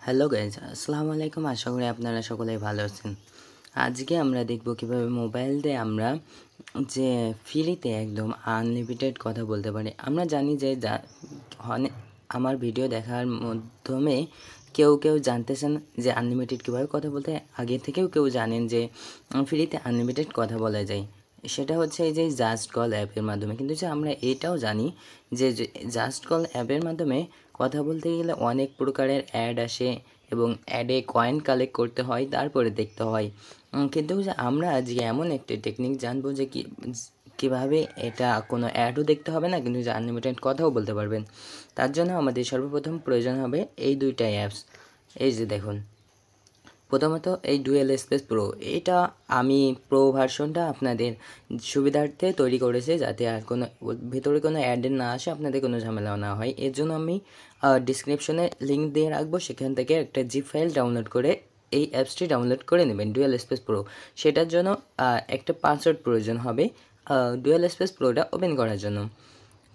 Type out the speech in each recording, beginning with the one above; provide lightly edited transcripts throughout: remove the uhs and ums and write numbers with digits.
Hello guys, আসসালামু আলাইকুম। আশা করি আপনারা সকলেই ভালো আছেন। আজকে আমরা দেখব কিভাবে মোবাইল দিয়ে আমরা যে ফ্রিতে একদম আনলিমিটেড কথা বলতে পারি। আমরা জানি যে আমার ভিডিও দেখার মাধ্যমে কেউ জানতেছেন যে আনলিমিটেড কীভাবে কথা বলতে হয়। আগে থেকেও কেউ জানেন যে ফ্রিতে আনলিমিটেড কথা বলা যায়, সেটা হচ্ছে এই যে জাস্ট কল অ্যাপের মাধ্যমে। কিন্তু যে আমরা এটাও জানি যে জাস্ট কল অ্যাপের মাধ্যমে কথা বলতে গেলে অনেক প্রকারের অ্যাড আসে এবং অ্যাডে কয়েন কালেক্ট করতে হয়, তারপরে দেখতে হয়। কিন্তু যে আমরা আজকে এমন একটি টেকনিক জানবো যে কীভাবে এটা কোনো অ্যাডও দেখতে হবে না, কিন্তু যে আনলিমিটেড কথাও বলতে পারবেন। তার জন্য আমাদের সর্বপ্রথম প্রয়োজন হবে এই দুইটাই অ্যাপস। এই যে দেখুন, প্রথমত এই ডুয়েল স্পেস প্রো, এটা আমি প্রো ভার্সনটা আপনাদের সুবিধার্থে তৈরি করেছি, যাতে আর কোনো ভেতরে কোনো অ্যাড না আসে, আপনাদের কোনো ঝামেলা না হয়। এর জন্য আমি ডিসক্রিপশনে লিঙ্ক দিয়ে রাখবো, সেখান থেকে একটা জিপ ফাইল ডাউনলোড করে এই অ্যাপসটি ডাউনলোড করে নেবেন, ডুয়েল স্পেস প্রো। সেটার জন্য একটা পাসওয়ার্ড প্রয়োজন হবে ডুয়েল স্পেস প্রোটা ওপেন করার জন্য।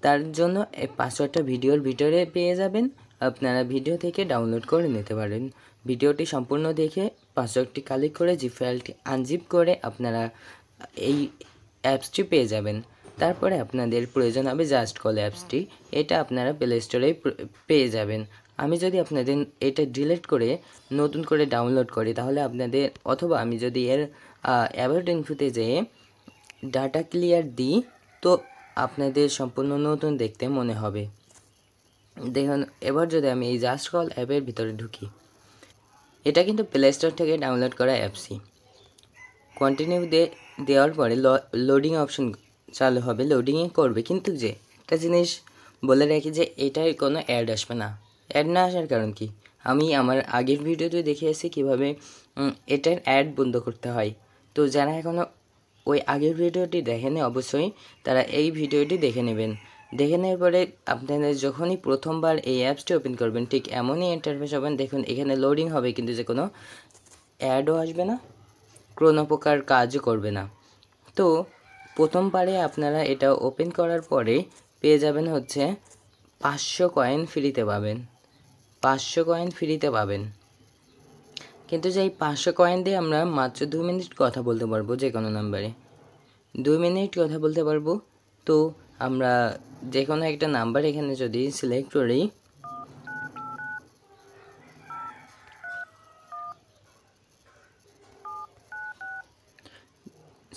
তার জন্য এই পাসওয়ার্ডটা ভিডিওর ভিতরে পেয়ে যাবেন, আপনারা ভিডিও থেকে ডাউনলোড করে নিতে পারেন। ভিডিওটি সম্পূর্ণ দেখে পাসওয়ার্ডটি কালেক্ট করে জিপ ফাইলটি আনজিপ করে আপনারা এই অ্যাপসটি পেয়ে যাবেন। তারপরে আপনাদের প্রয়োজন হবে জাস্ট কল অ্যাপসটি, এটা আপনারা প্লে স্টোরে পেয়ে যাবেন। আমি যদি আপনাদের এটা ডিলিট করে নতুন করে ডাউনলোড করি, তাহলে আপনাদের, অথবা আমি যদি এর অ্যাবাউট ইনফোতে যেয়ে ডাটা ক্লিয়ার দিই, তো আপনাদের সম্পূর্ণ নতুন দেখতে মনে হবে। দেখুন, এবার যদি আমি এই জাস্ট কল অ্যাপের ভিতরে ঢুকি, এটা কিন্তু প্লে স্টোর থেকে ডাউনলোড করা অ্যাপসই। কন্টিনিউ দেওয়ার পরে লোডিং অপশন চালু হবে, লোডিংয়ে করবে। কিন্তু যে একটা জিনিস বলে রাখি যে এটায় কোনো অ্যাড আসবে না। অ্যাড না আসার কারণ কি, আমি আমার আগের ভিডিওতে দেখিয়েছি কীভাবে এটার অ্যাড বন্ধ করতে হয়। তো যারা এখনও ওই আগের ভিডিওটি দেখেনি, অবশ্যই তারা এই ভিডিওটি দেখে নেবেন। দেখে নেওয়ার পরে আপনাদের যখনই প্রথমবার এই অ্যাপসটি ওপেন করবেন, ঠিক এমনই ইন্টারফেস হবেন। দেখুন, এখানে লোডিং হবে, কিন্তু যে কোনো অ্যাডও আসবে না, কোনো প্রকার কাজও করবে না। তো প্রথমবারে আপনারা এটা ওপেন করার পরে পেয়ে যাবেন হচ্ছে 500 কয়েন ফ্রিতে পাবেন, 500 কয়েন ফ্রিতে পাবেন। কিন্তু যে এই 500 কয়েন দিয়ে আমরা মাত্র 2 মিনিট কথা বলতে পারবো, যে কোনো নাম্বারে 2 মিনিট কথা বলতে পারবো। তো আমরা যে কোনো একটা নাম্বার এখানে যদি সিলেক্ট করি,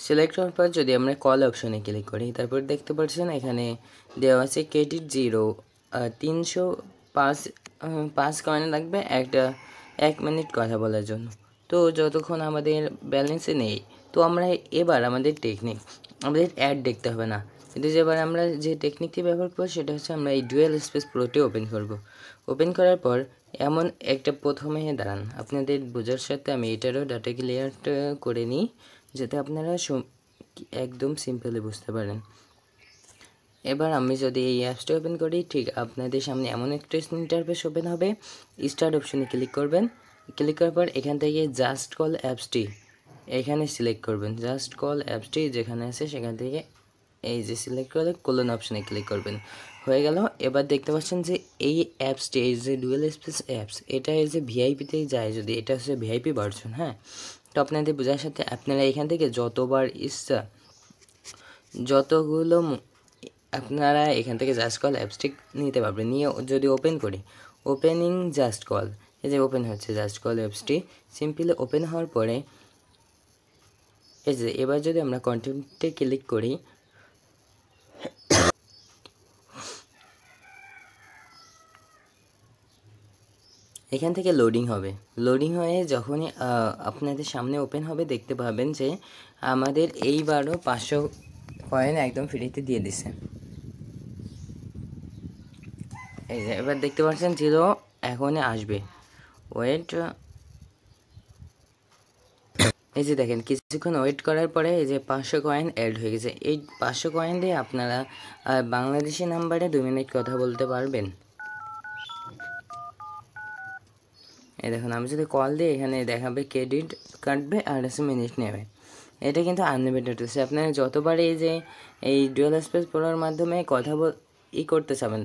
সিলেক্ট করার পর যদি আমরা কল অপশনে ক্লিক করি, তারপর দেখতে পাচ্ছেন এখানে দেওয়া আছে ক্রেডিট 0, 305 কয়েন লাগবে 1 মিনিট কথা বলার জন্য। তো যতক্ষণ আমাদের ব্যালেন্সে নেই, তো আমরা এবার আমাদের টেকনিক, আমাদের অ্যাড দেখতে হবে না। কিন্তু যেবার আমরা যে টেকনিকটি ব্যবহার করবো, সেটা হচ্ছে আমরা এই ডুয়েল স্পেস প্রোটি ওপেন করব। ওপেন করার পর এমন একটা প্রথমে দাঁড়ান, আপনাদের বোঝার সাথে আমি এটারও ডাটা ক্লিয়ারটা করে নিই, যাতে আপনারা একদম সিম্পলি বুঝতে পারেন। এবার আমি যদি এই অ্যাপসটা ওপেন করি, ঠিক আপনাদের সামনে এমন একটা ইন্টারফেস ওপেন হবে। স্টার্ট অপশনে ক্লিক করবেন, ক্লিক করার পর এখান থেকে জাস্ট কল অ্যাপসটি এখানে সিলেক্ট করবেন। জাস্ট কল অ্যাপসটি যেখানে আছে সেখান থেকে এই যে সিলেক্ট করে কোলন অপশনে ক্লিক করবেন, হয়ে গেল। এবার দেখতে পাচ্ছেন যে এই অ্যাপসটি, এই যে ডুয়েল স্পেস অ্যাপস, এটা এই যে ভিআইপিতেই যায়, যদি এটা হচ্ছে ভিআইপি ভার্সন। হ্যাঁ, তো আপনাদের বোঝার সাথে আপনারা এখান থেকে যতবার ইচ্ছা যতগুলো আপনারা এখান থেকে জাস্ট কল অ্যাপসটি নিতে পারবেন। নিয়ে যদি ওপেন করি, ওপেনিং জাস্ট কল, এই যে ওপেন হচ্ছে জাস্ট কল অ্যাপসটি। সিম্পলি ওপেন হওয়ার পরে এই যে এবার যদি আমরা কন্টিনিউতে ক্লিক করি, এখান থেকে লোডিং হবে। লোডিং হয়ে যখনই আপনাদের সামনে ওপেন হবে, দেখতে পাবেন যে আমাদের এইবারও 500 কয়েন একদম ফ্রিতে দিয়ে দিছে। এই যে এবার দেখতে পাচ্ছেন 0 এখনই আসবে, ওয়েট। এই যে দেখেন, কিছুক্ষণ ওয়েট করার পরে এই যে 500 কয়েন অ্যাড হয়ে গেছে। এই 500 কয়েন দিয়ে আপনারা বাংলাদেশি নাম্বারে 2 মিনিট কথা বলতে পারবেন। এই দেখুন, আমি যদি কল দিই, এখানে দেখাবে ক্রেডিট কাটবে আর মিনিট নেবে। এটা কিন্তু আনলিমিটেড হচ্ছে। আপনারা যতবার এই যে এই ডুয়েল স্পেস প্রোর মাধ্যমে কথা করতে চাবেন,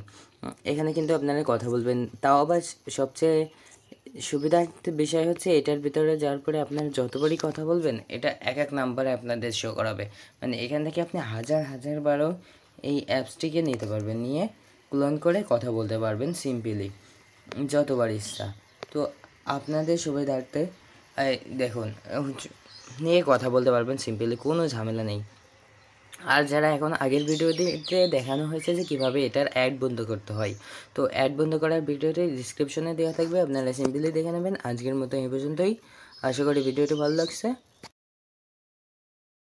এখানে কিন্তু আপনারা কথা বলবেন। তাও আবার সবচেয়ে সুবিধার্থে বিষয় হচ্ছে এটার ভিতরে যাওয়ার পরে আপনারা যতবারই কথা বলবেন এটা এক এক নাম্বারে আপনাদের শো করাবে। মানে এখান থেকে আপনি হাজার বারও এই অ্যাপসটিকে নিতে পারবেন, নিয়ে ক্লোন করে কথা বলতে পারবেন সিম্পলি যতবার ইচ্ছা। তো আপনাদের সুবিধার্থে দেখুন নিয়ে কথা বলতে পারবেন সিম্পলি, কোনো ঝামেলা নেই। আর যারা এখন আগের ভিডিওতে দেখানো হয়েছে যে কীভাবে এটার অ্যাড বন্ধ করতে হয়, তো অ্যাড বন্ধ করার ভিডিওটি ডিসক্রিপশনে দেওয়া থাকবে, আপনারা সিম্পলি দেখে নেবেন। আজকের মতো এই পর্যন্তই, আশা করি ভিডিওটি ভালো লাগছে।